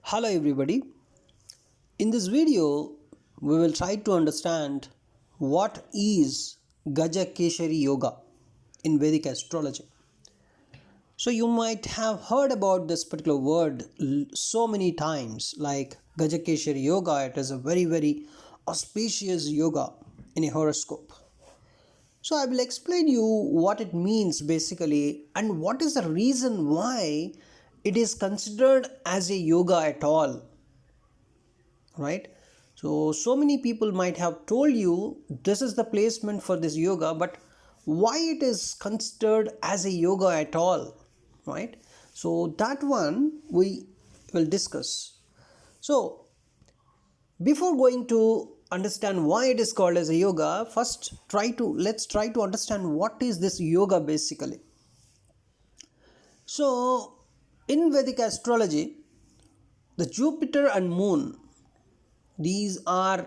Hello everybody. In this video, we will try to understand what is Gajakesari Yoga in Vedic astrology. So you might have heard about this particular word so many times, like Gajakesari Yoga. It is a very auspicious yoga in a horoscope. So I will explain you what it means basically and what is the reason why it is considered as a yoga at all, right? So many people might have told you this is the placement for this yoga, but why it is considered as a yoga at all, right? So that one we will discuss. So before going to understand why it is called as a yoga, first let's try to understand what is this yoga basically. So in Vedic astrology, the Jupiter and Moon, these are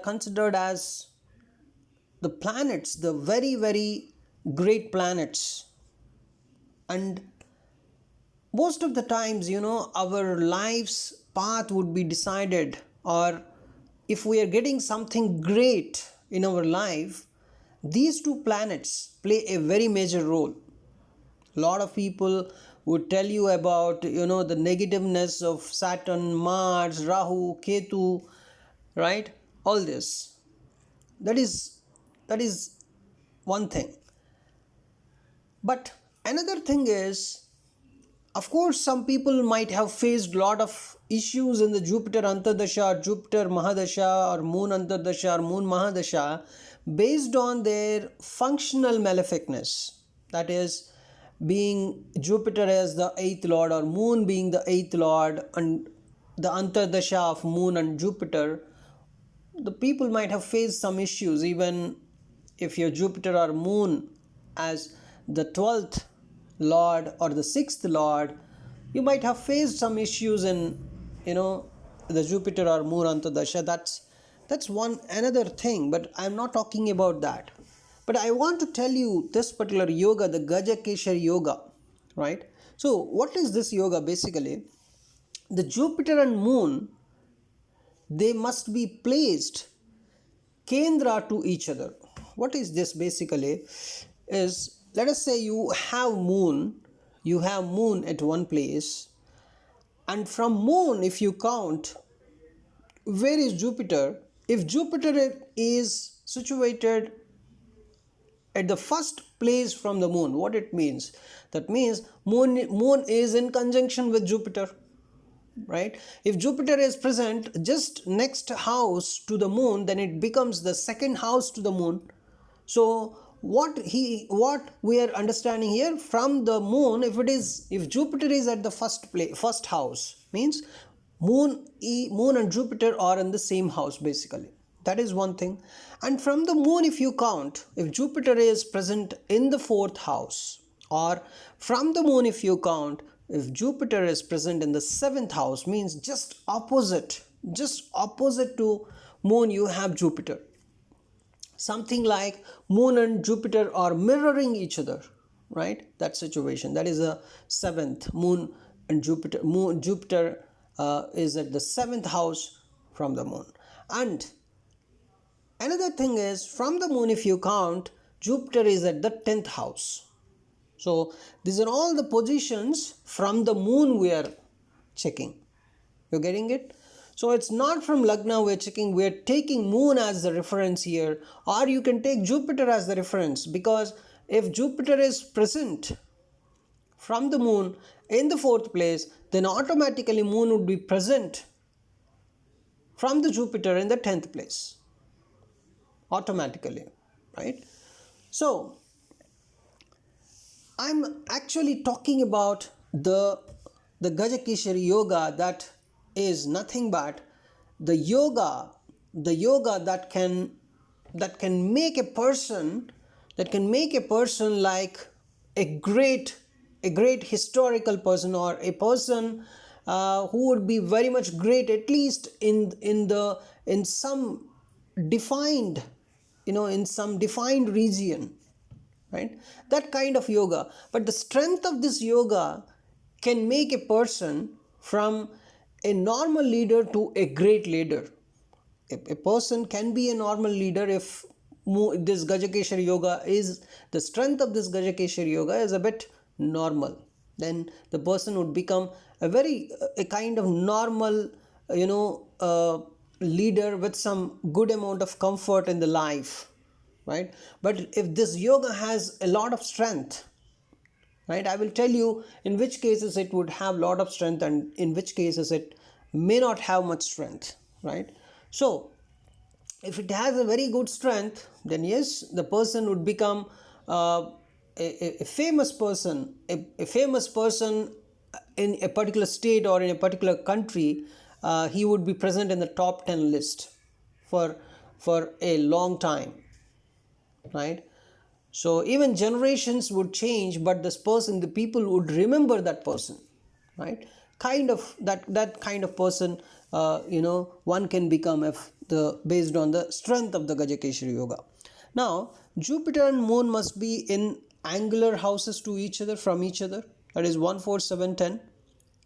considered as the planets, the very great planets. And most of the times, our life's path would be decided, or if we are getting something great in our life, these two planets play a very major role. A lot of people would tell you about the negativeness of Saturn, Mars, Rahu, Ketu, right? All this, that is one thing. But another thing is, of course, some people might have faced a lot of issues in the Jupiter Antardasha or Jupiter Mahadasha or Moon Antardasha or Moon Mahadasha based on their functional maleficness. That is, being Jupiter as the 8th lord or Moon being the 8th lord, and the Antardasha of Moon and Jupiter, the people might have faced some issues. Even if your Jupiter or Moon as the 12th lord or the 6th lord, you might have faced some issues in the Jupiter or Moon Antardasha. That's one another thing, but I'm not talking about that. But I want to tell you this particular yoga, the Gajakesari yoga, right? So what is this yoga basically? The Jupiter and Moon, they must be placed kendra to each other. What is this basically? Is, let us say you have moon at one place, and from Moon, if you count, where is Jupiter? If Jupiter is situated at the first place from the Moon, what it means? That means moon is in conjunction with Jupiter, right? If Jupiter is present just next house to the Moon, then it becomes the second house to the Moon. So what we are understanding here from the Moon, if Jupiter is at the first house, means moon and Jupiter are in the same house basically. That is one thing. And from the Moon, if you count, if Jupiter is present in the 4th house, or from the Moon, if you count, if Jupiter is present in the 7th house, means just opposite to Moon you have Jupiter. Something like Moon and Jupiter are mirroring each other, right? That situation, that is a 7th. Moon and Jupiter is at the 7th house from the Moon. And another thing is, from the Moon, if you count, Jupiter is at the 10th house. So these are all the positions from the Moon we are checking. You're getting it? So it's not from Lagna we're checking, we're taking Moon as the reference here, or you can take Jupiter as the reference, because if Jupiter is present from the Moon in the 4th place, then automatically Moon would be present from the Jupiter in the 10th place. Automatically, right? So I'm actually talking about the Gajakesari yoga, that is nothing but the yoga that can make a person like a great historical person, or a person who would be very much great, at least in some defined region, right? That kind of yoga. But the strength of this yoga can make a person from a normal leader to a great leader. A person can be a normal leader if this Gajakesari yoga is, the strength of this Gajakesari yoga is a bit normal, then the person would become a kind of normal, leader with some good amount of comfort in the life, right? But if this yoga has a lot of strength, right, I will tell you in which cases it would have lot of strength and in which cases it may not have much strength, right? So if it has a very good strength, then yes, the person would become a famous person, a famous person in a particular state or in a particular country. He would be present in the top 10 list for a long time, right? So even generations would change, but this person, the people would remember that person, right? Kind of that kind of person, one can become if the based on the strength of the Gajakesari yoga. Now, Jupiter and Moon must be in angular houses to each other from each other. That is 1, 4, 7, 10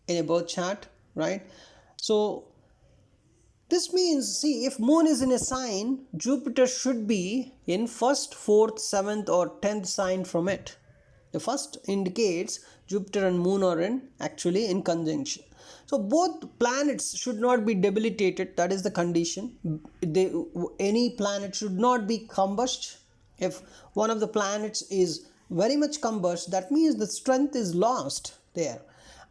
in a birth chart, right? So this means, see, if Moon is in a sign, Jupiter should be in 1st, 4th, 7th or 10th sign from it. The first indicates Jupiter and Moon are actually in conjunction. So both planets should not be debilitated. That is the condition. Any planet should not be combust. If one of the planets is very much combust, that means the strength is lost there.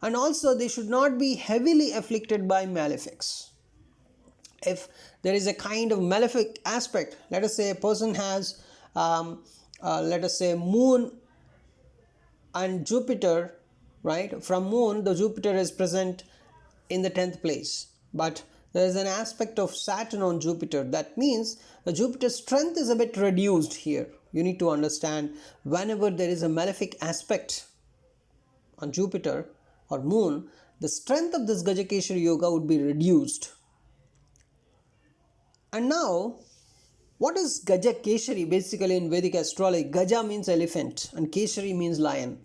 And also they should not be heavily afflicted by malefics. If there is a kind of malefic aspect, let us say a person has let us say Moon and Jupiter, right? From Moon, the Jupiter is present in the 10th place, but there is an aspect of Saturn on Jupiter. That means the Jupiter's strength is a bit reduced here. You need to understand, whenever there is a malefic aspect on Jupiter or Moon, the strength of this Gajakesari yoga would be reduced. And now, what is Gajakesari basically in Vedic astrology? Gaja means elephant and Kesari means lion.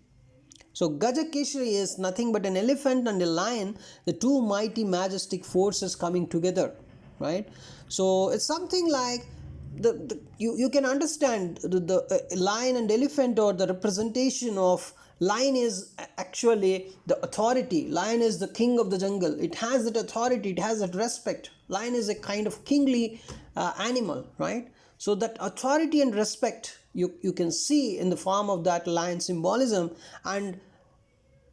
So Gajakesari is nothing but an elephant and a lion, the two mighty majestic forces coming together, right? So it's something like you can understand the lion and elephant, or the representation of lion is actually the authority. Lion is the king of the jungle. It has that authority, it has that respect. Lion is a kind of kingly animal, right? So that authority and respect you can see in the form of that lion symbolism. And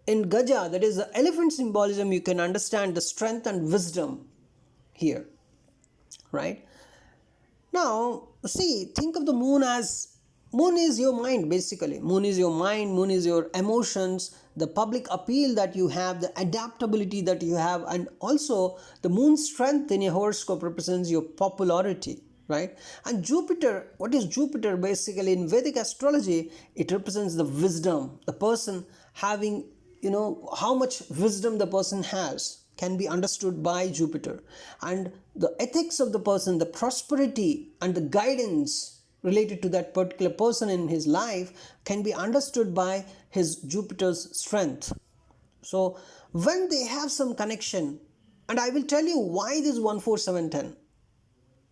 in Gaja, that is the elephant symbolism, you can understand the strength and wisdom here, right? Now, see, think of the Moon as, Moon is your mind basically. Moon is your mind, Moon is your emotions, the public appeal that you have, the adaptability that you have, and also the Moon's strength in your horoscope represents your popularity, right? And Jupiter, what is Jupiter basically in Vedic astrology? It represents the wisdom, the person having, how much wisdom the person has can be understood by Jupiter. And the ethics of the person, the prosperity and the guidance related to that particular person in his life can be understood by his Jupiter's strength. So when they have some connection, and I will tell you why this 1, 4, 7, 10.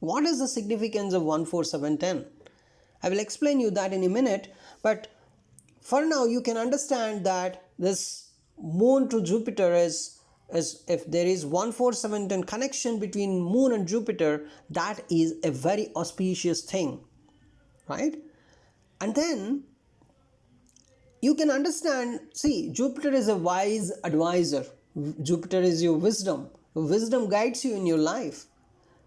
What is the significance of 1, 4, 7, 10? I will explain you that in a minute, but for now you can understand that this Moon to Jupiter is if there is 1, 4, 7, 10 connection between Moon and Jupiter, that is a very auspicious thing, right? And then you can understand, see, Jupiter is a wise advisor. Jupiter is your wisdom. Wisdom guides you in your life,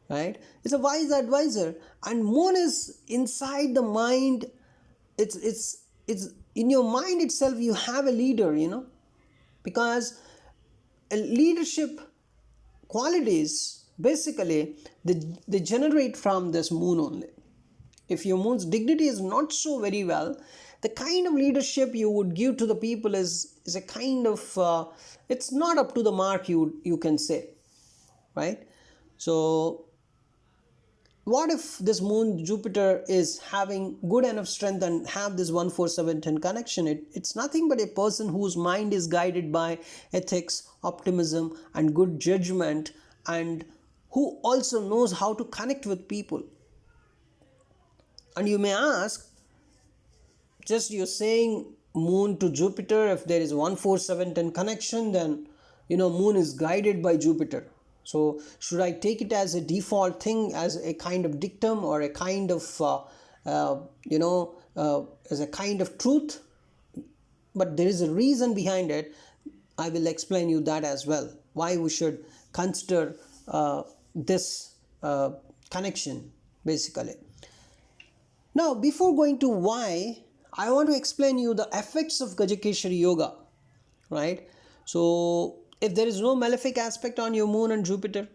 right? It's a wise advisor. And Moon is inside the mind. It's in your mind itself. You have a leader, because leadership qualities basically they generate from this Moon only. If your Moon's dignity is not so very well, the kind of leadership you would give to the people is a kind of it's not up to the mark, you can say, right? So what if this moon Jupiter is having good enough strength and have this 14710 connection? It's nothing but a person whose mind is guided by ethics, optimism, and good judgment, and who also knows how to connect with people. And you may ask, just you're saying moon to Jupiter, if there is 14710 connection, then moon is guided by Jupiter. So should I take it as a default thing, as a kind of dictum, or a kind of as a kind of truth? But there is a reason behind it. I will explain you that as well, why we should consider this connection basically. Now, before going to why, I want to explain you the effects of Gajakesari yoga, right? So, if there is no malefic aspect on your moon and Jupiter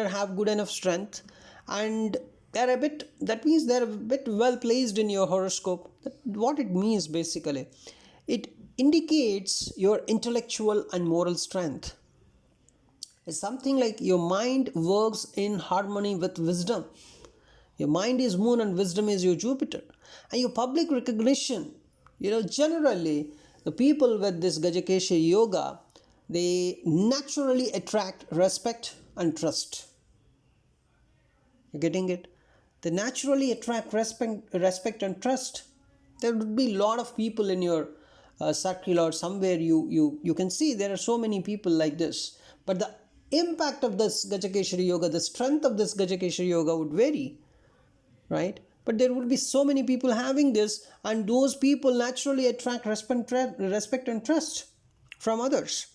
have good enough strength, and that means they're a bit well placed in your horoscope. What it means basically, it indicates your intellectual and moral strength. It's something like your mind works in harmony with wisdom. Your mind is moon and wisdom is your Jupiter. And your public recognition, generally the people with this Gajakesari yoga, they naturally attract respect and trust. You're getting it? They naturally attract respect and trust. There would be a lot of people in your circle or somewhere you can see there are so many people like this. But the impact of this Gajakesari yoga, the strength of this Gajakesari yoga would vary, right? But there would be so many people having this, and those people naturally attract respect and trust from others.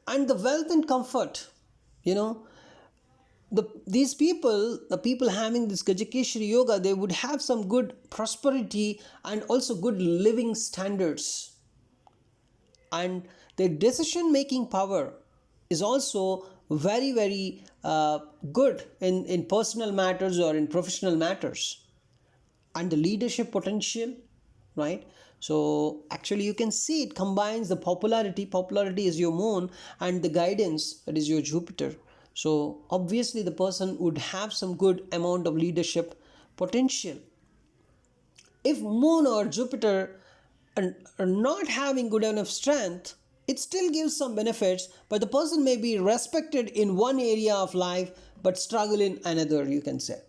And the wealth and comfort, the people having this Gajakesari yoga, they would have some good prosperity and also good living standards. And their decision making power is also very, very good in personal matters or in professional matters. And the leadership potential, right? So actually you can see it combines the popularity is your moon, and the guidance, that is your Jupiter. So obviously the person would have some good amount of leadership potential. If moon or Jupiter are not having good enough strength, it still gives some benefits, but the person may be respected in one area of life but struggle in another, you can say,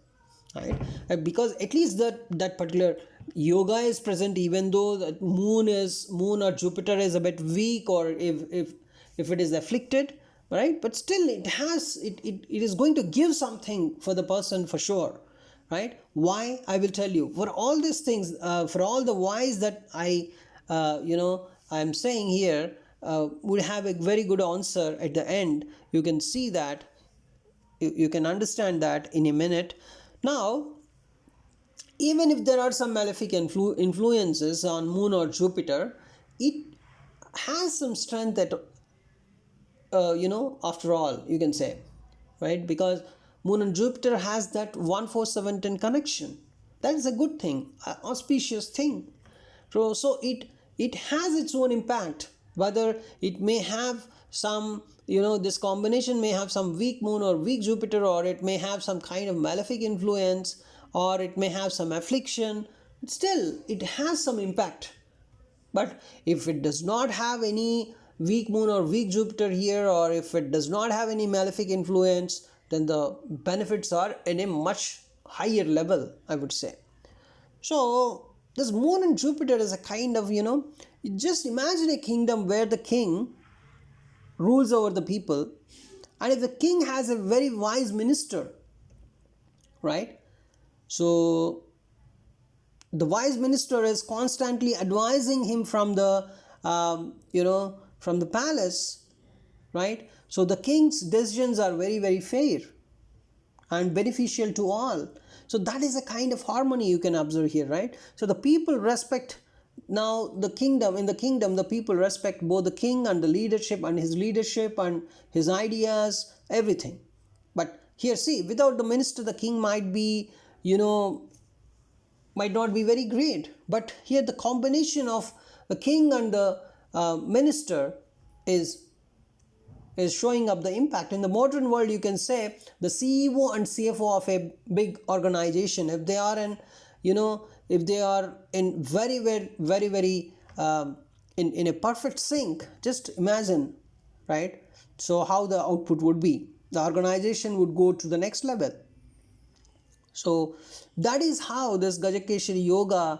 right? Because at least that particular yoga is present, even though that moon or Jupiter is a bit weak, or if it is afflicted, right? But still it is going to give something for the person for sure, right? Why? I will tell you. For all these things, for all the whys that I'm saying here, would have a very good answer at the end. You can see that, you can understand that in a minute. Now, even if there are some malefic influences on moon or Jupiter, it has some strength that after all, you can say, right? Because moon and Jupiter has that 14710 connection. That is a good thing, an auspicious thing. So it has its own impact. Whether it may have some, this combination may have some weak moon or weak Jupiter, or it may have some kind of malefic influence, or it may have some affliction, still it has some impact. But if it does not have any weak moon or weak Jupiter here, or if it does not have any malefic influence, then the benefits are in a much higher level, I would say. So this moon and Jupiter is a kind of, just imagine a kingdom where the king rules over the people, and if the king has a very wise minister, right? So the wise minister is constantly advising him from the from the palace, right? So the king's decisions are very, very fair and beneficial to all. So that is a kind of harmony you can observe here, right? So the people respect, now in the kingdom the people respect both the king and the leadership and his ideas, everything. But here, see, without the minister, the king might be, might not be very great. But here the combination of the king and the minister is is showing up the impact. In the modern world, you can say the CEO and CFO of a big organization, if they are in, if they are in very in a perfect sync, just imagine, right? So how the output would be, the organization would go to the next level. So that is how this Gajakesari yoga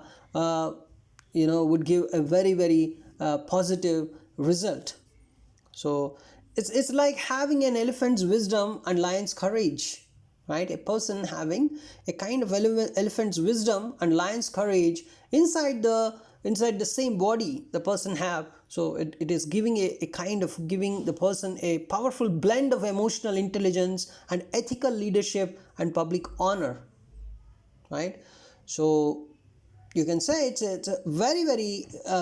would give a very positive result. So it's like having an elephant's wisdom and lion's courage, right? A person having a kind of elephant's wisdom and lion's courage inside the same body the person have. So it is giving a kind of giving the person a powerful blend of emotional intelligence and ethical leadership and public honor, right? So you can say it's a very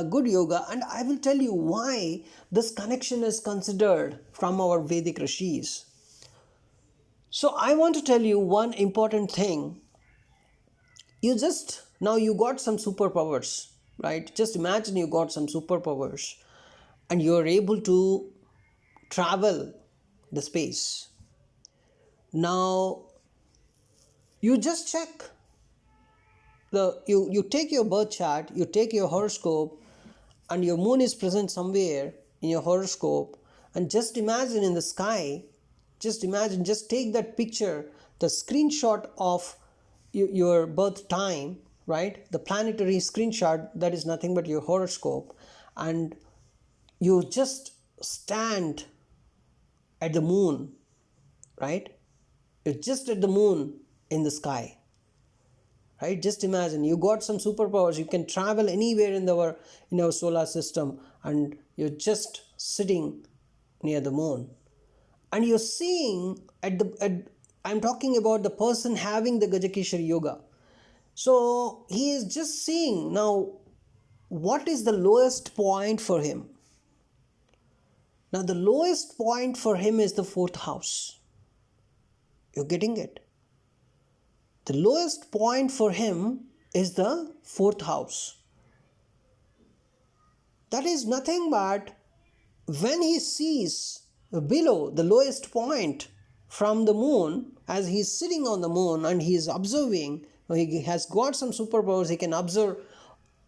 good yoga, and I will tell you why this connection is considered from our Vedic rishis. So I want to tell you one important thing. You got some superpowers, right? Just imagine you got some superpowers and you're able to travel the space. Now you just check you take your birth chart, you take your horoscope, and your moon is present somewhere in your horoscope, and just imagine in the sky, just take that picture, the screenshot of your birth time, right? The planetary screenshot, that is nothing but your horoscope, and you just stand at the moon, right? You're just at the moon in the sky, right? Just imagine you got some superpowers, you can travel anywhere in our solar system, and you're just sitting near the moon, and you're seeing I'm talking about the person having the Gajakesari yoga. So he is just seeing now what is the lowest point for him. Now the lowest point for him is the fourth house. You're getting it? The lowest point for him is the fourth house. That is nothing but when he sees below the lowest point from the moon, as he is sitting on the moon and he is observing, he has got some superpowers, he can observe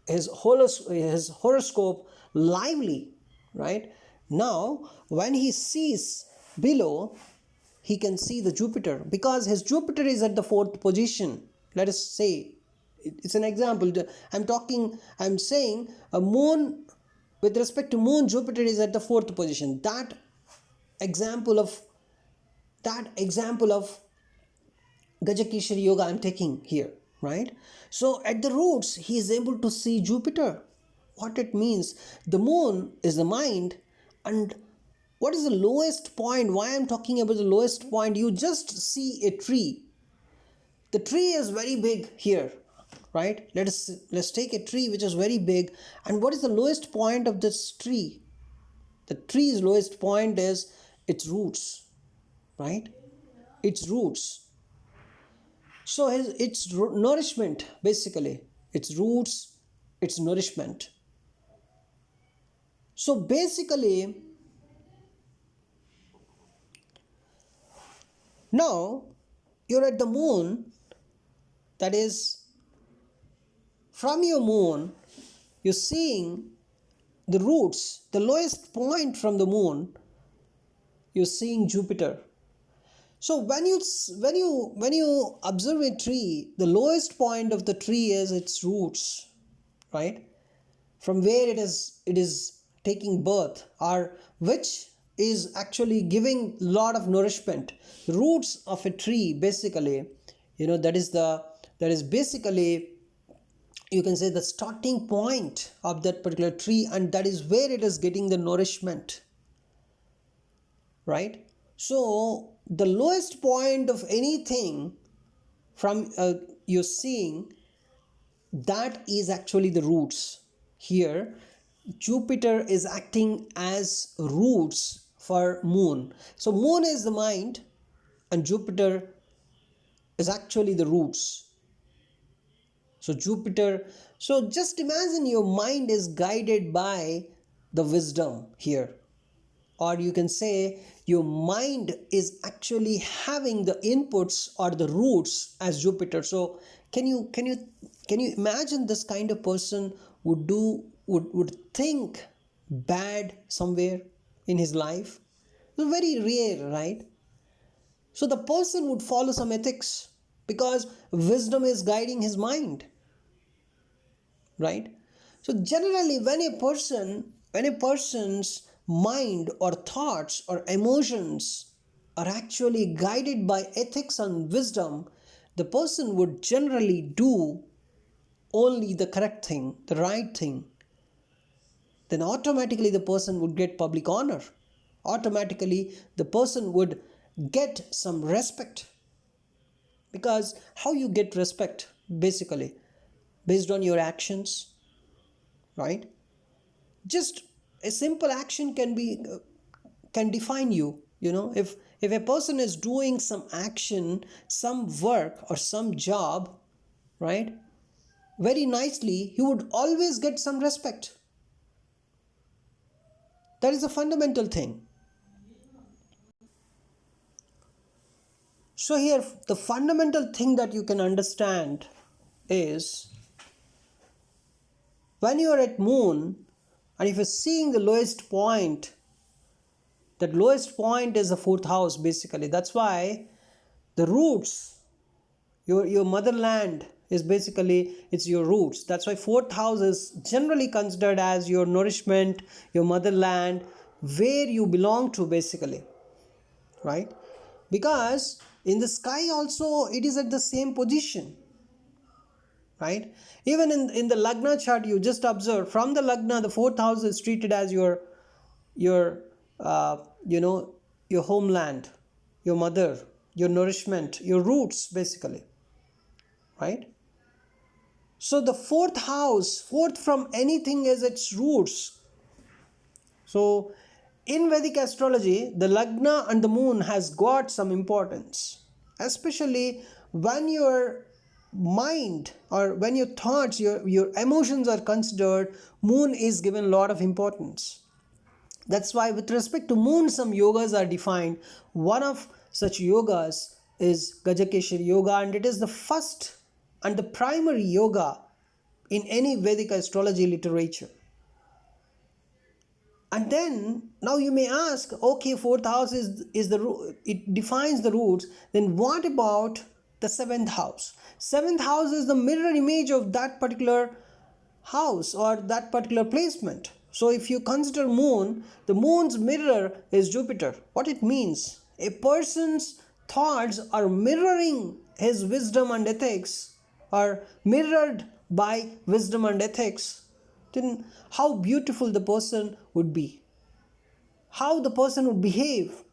his horoscope lively, right? Now, when he sees below, he can see the Jupiter, because his Jupiter is at the fourth position. Let us say, it's an example. I'm saying a moon, with respect to moon, Jupiter is at the fourth position. That example of Gajakesari yoga I'm taking here, right? So at the roots, he is able to see Jupiter. What it means, the moon is the mind, and what is the lowest point? Why I'm talking about the lowest point? You just see a tree. The tree is very big here, right? Let's take a tree which is very big, and what is the lowest point of this tree? The tree's lowest point is its roots, right? Its roots. So its nourishment, basically, its roots, its nourishment. So basically, now you're at the moon, that is, from your moon, you're seeing the roots, the lowest point from the moon, you're seeing Jupiter. So when you observe a tree, the lowest point of the tree is its roots, right? From where it is taking birth, or which is actually giving lot of nourishment. Roots of a tree, basically, that is basically, you can say, the starting point of that particular tree, and that is where it is getting the nourishment, right? So the lowest point of anything from you're seeing, that is actually the roots. Here Jupiter is acting as roots for moon. So moon is the mind and Jupiter is actually the roots. So just imagine your mind is guided by the wisdom here. or you can say your mind is actually having the inputs or the roots as Jupiter. So can you imagine this kind of person would think bad somewhere in his life? It's very rare, right? So the person would follow some ethics because wisdom is guiding his mind, right? So generally when a person's mind or thoughts or emotions are actually guided by ethics and wisdom, the person would generally do only the correct thing, the right thing. Then automatically the person would get public honor. Automatically the person would get some respect. Because how you get respect, basically based on your actions, right? Just a simple action can define you. If a person is doing some action, some work or some job, right, very nicely, he would always get some respect. That is a fundamental thing. So here the fundamental thing that you can understand is, when you are at moon and if you're seeing the lowest point, that lowest point is the fourth house, basically. That's why the roots, your motherland is basically, it's your roots. That's why fourth house is generally considered as your nourishment, your motherland, where you belong to, basically, right? Because in the sky also it is at the same position, right? Even in the lagna chart, you just observe from the lagna, the fourth house is treated as your uh, you know your homeland, your mother, your nourishment, your roots, basically, right? So the fourth house, fourth from anything, is its roots. So in Vedic astrology, the lagna and the moon has got some importance, especially when your mind or when your thoughts, your emotions are considered. Moon is given a lot of importance. That's why with respect to moon, some yogas are defined. One of such yogas is Gajakesari yoga, and it is the first and the primary yoga in any Vedic astrology literature. And then now you may ask, okay, fourth house is it defines the roots. Then what about the seventh house? Seventh house is the mirror image of that particular house or that particular placement. So if you consider moon, the moon's mirror is Jupiter. What it means? A person's thoughts are mirroring his wisdom and ethics, are mirrored by wisdom and ethics. Then how beautiful the person would be, how the person would behave.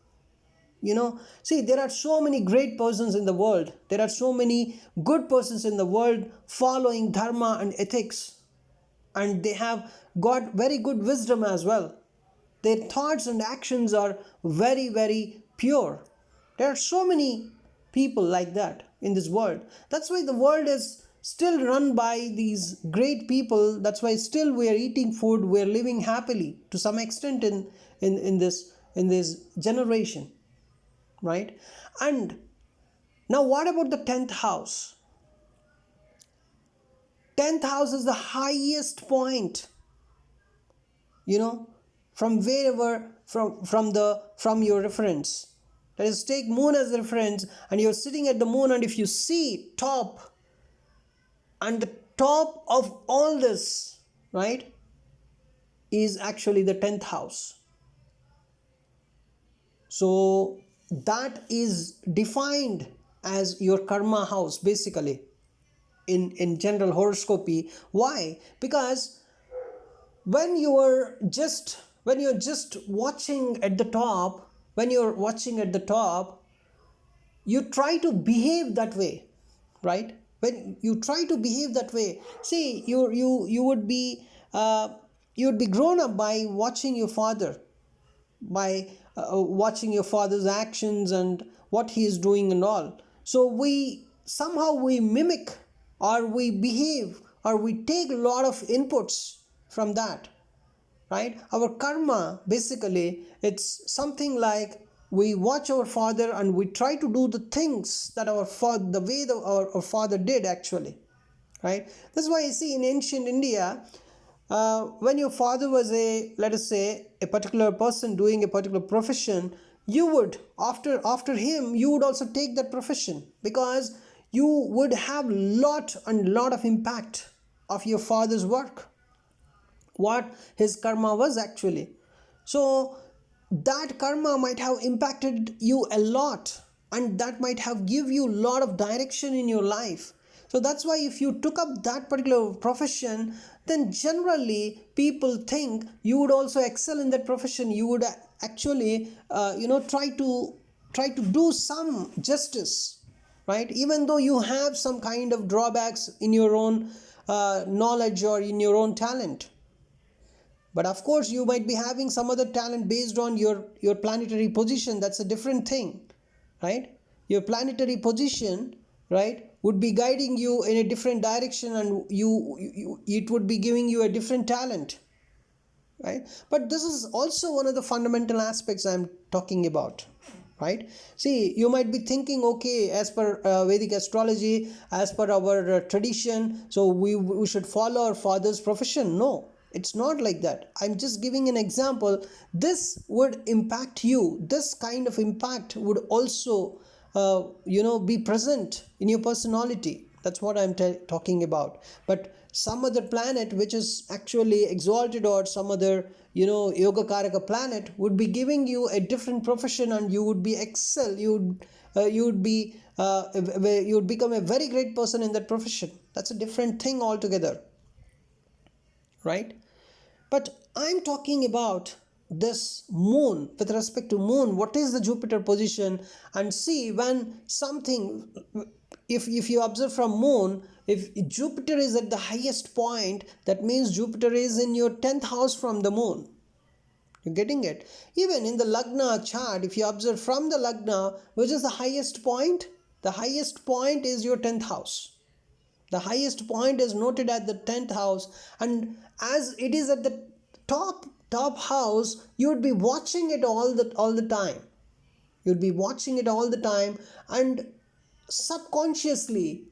See, there are so many great persons in the world, there are so many good persons in the world following dharma and ethics, and they have got very good wisdom as well. Their thoughts and actions are very, very pure. There are so many people like that in this world. That's why the world is still run by these great people. That's why still we are eating food, we are living happily to some extent in this generation, right? And now what about the 10th house? 10th house is the highest point, from wherever, from your reference. That is, take moon as a reference, and you're sitting at the moon, and if you see top, and the top of all this, right, is actually the 10th house. So that is defined as your karma house, basically, in general horoscopy. Why? Because when you're just watching at the top, you try to behave that way, right? When you try to behave that way, see, you would be grown up by watching your father, by watching your father's actions and what he is doing and all. So we mimic, or we behave, or we take a lot of inputs from that, right? Our karma, basically, it's something like we watch our father and we try to do the things that our father, the way our father did actually, right? That's why you see in ancient India, when your father was a, let us say, a particular person doing a particular profession, you would, after him, you would also take that profession, because you would have lot of impact of your father's work, what his karma was actually. So that karma might have impacted you a lot, and that might have give you a lot of direction in your life. So that's why if you took up that particular profession, then generally people think you would also excel in that profession. You would actually try to do some justice, right? Even though you have some kind of drawbacks in your own knowledge or in your own talent. But of course you might be having some other talent based on your planetary position. That's a different thing, right? Your planetary position, right, would be guiding you in a different direction, and it would be giving you a different talent, right? But this is also one of the fundamental aspects I'm talking about, right? See, you might be thinking, okay, as per Vedic astrology, as per our tradition, so we should follow our father's profession. No, it's not like that. I'm just giving an example. This would impact you. This kind of impact would also be present in your personality. That's what I'm talking about. But some other planet which is actually exalted, or some other yoga karaka planet, would be giving you a different profession, and you would be excel. You would become a very great person in that profession. That's a different thing altogether, right? But I'm talking about this moon. With respect to moon, what is the Jupiter position? And see, when something, if you observe from moon, if Jupiter is at the highest point, that means Jupiter is in your 10th house from the moon. You're getting it? Even in the Lagna chart, if you observe from the Lagna, which is the highest point? The highest point is your 10th house. The highest point is noted at the 10th house, and as it is at the top house, you would be watching it all the time. You'd be watching it all the time, and subconsciously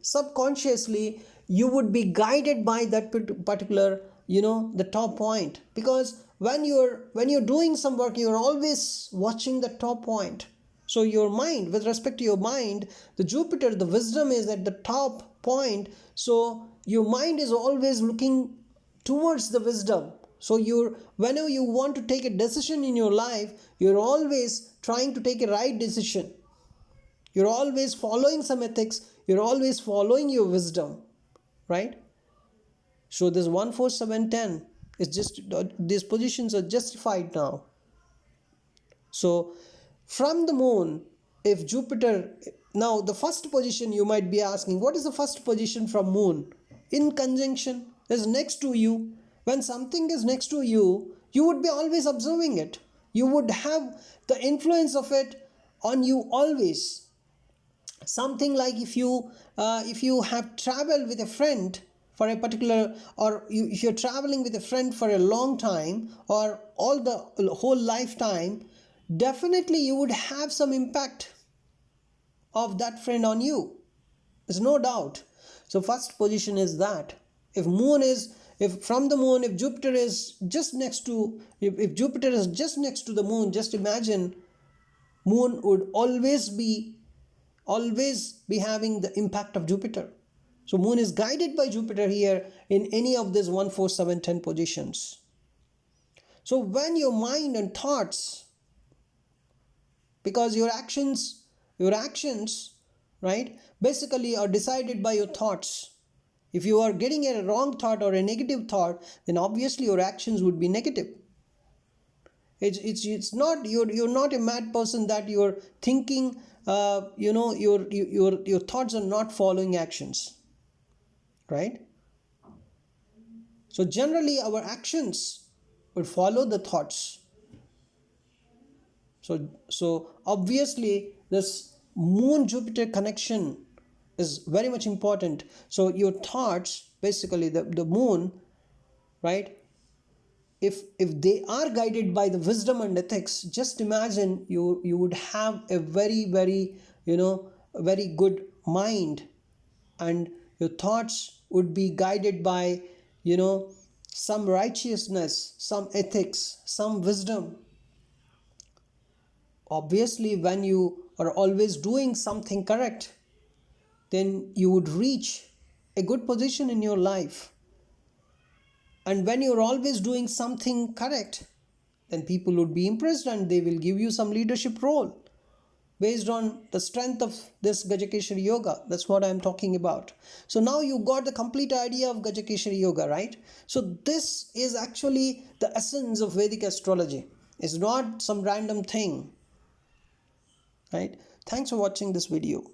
you would be guided by that particular the top point, because when you're doing some work, you're always watching the top point. So your mind, with respect to your mind, the Jupiter, the wisdom is at the top point, so your mind is always looking towards the wisdom. So whenever you want to take a decision in your life, you're always trying to take a right decision. You're always following some ethics, you're always following your wisdom, right? So this 1 4 7 10 is just, these positions are justified now. So from the moon, if Jupiter, now the first position, you might be asking, what is the first position from moon? In conjunction, is next to you. When something is next to you, you would be always observing it. You would have the influence of it on you always. Something like if you have traveled with a friend for a particular, or if you're traveling with a friend for a long time, or all the whole lifetime, definitely you would have some impact of that friend on you. There's no doubt. So first position is that. If from the moon, if Jupiter is just next to, if Jupiter is just next to the moon, just imagine, moon would always be having the impact of Jupiter. So moon is guided by Jupiter here in any of these 1 4 7 10 positions. So when your mind and thoughts, because your actions, right, basically are decided by your thoughts. If you are getting a wrong thought or a negative thought, then obviously your actions would be negative. It's not, you're not a mad person that you're thinking, your thoughts are not following actions, right? So generally our actions would follow the thoughts. So obviously this moon Jupiter connection is very much important. So your thoughts, basically the moon, right, if they are guided by the wisdom and ethics, just imagine you would have a very very good mind, and your thoughts would be guided by you know some righteousness, some ethics, some wisdom. Obviously, when you are always doing something correct, then you would reach a good position in your life. And when you're always doing something correct, then people would be impressed and they will give you some leadership role based on the strength of this Gajakesari yoga. That's what I'm talking about. So now you got the complete idea of Gajakesari yoga, right? So this is actually the essence of Vedic astrology. It's not some random thing, right? Thanks for watching this video.